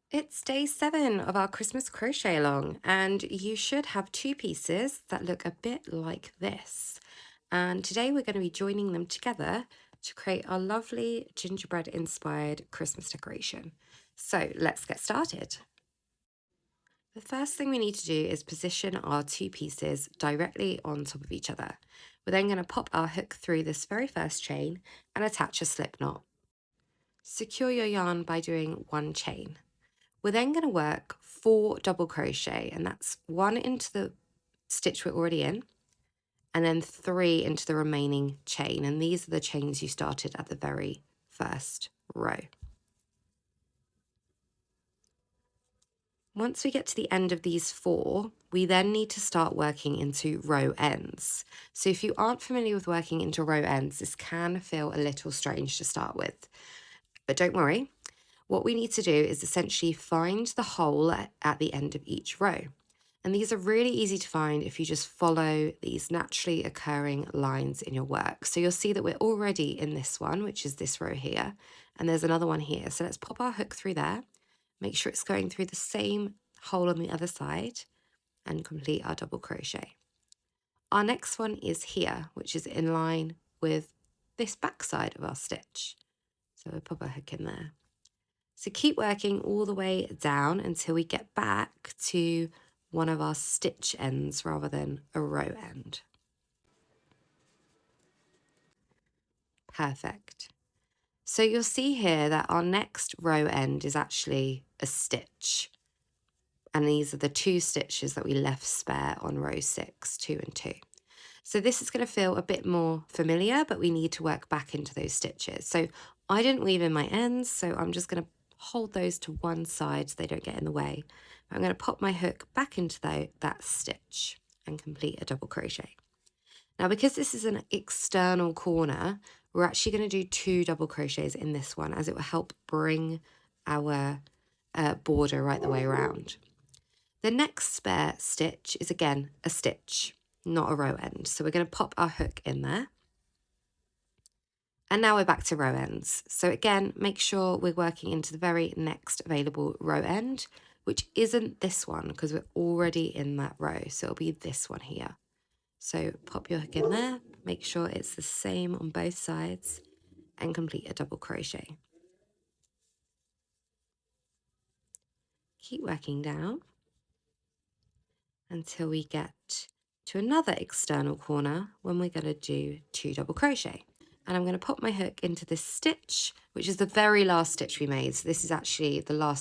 It's day 7 of our Christmas crochet along, and you should have two pieces that look a bit like this. And today we're going to be joining them together to create our lovely gingerbread inspired Christmas decoration. So let's get started. The first thing we need to do is position our two pieces directly on top of each other. We're then going to pop our hook through this very first chain and attach a slip knot. Secure your yarn by doing one chain. We're then going to work 4 double crochet, and that's 1 into the stitch we're already in, and then 3 into the remaining chain. And these are the chains you started at the very first row. Once we get to the end of these 4, we then need to start working into row ends. So if you aren't familiar with working into row ends, this can feel a little strange to start with. But don't worry, what we need to do is essentially find the hole at the end of each row. And these are really easy to find if you just follow these naturally occurring lines in your work. So you'll see that we're already in this one, which is this row here, and there's another one here. So let's pop our hook through there, make sure it's going through the same hole on the other side, and complete our double crochet. Our next one is here, which is in line with this back side of our stitch. So we'll pop our hook in there. So keep working all the way down until we get back to one of our stitch ends rather than a row end. Perfect. So you'll see here that our next row end is actually a stitch. And these are the 2 stitches that we left spare on row 6, 2 and 2. So this is going to feel a bit more familiar, but we need to work back into those stitches. So I didn't weave in my ends, so I'm just going to hold those to one side so they don't get in the way. I'm going to pop my hook back into that stitch and complete a double crochet. Now, because this is an external corner, we're actually going to do 2 double crochets in this one, as it will help bring our border right the way around. The next spare stitch is again a stitch, not a row end. So we're going to pop our hook in there. And now we're back to row ends. So again, make sure we're working into the very next available row end, which isn't this one because we're already in that row. So it'll be this one here. So pop your hook in there, make sure it's the same on both sides, and complete a double crochet. Keep working down until we get to another external corner when we're going to do 2 double crochet. And I'm going to pop my hook into this stitch, which is the very last stitch we made. So this is actually the last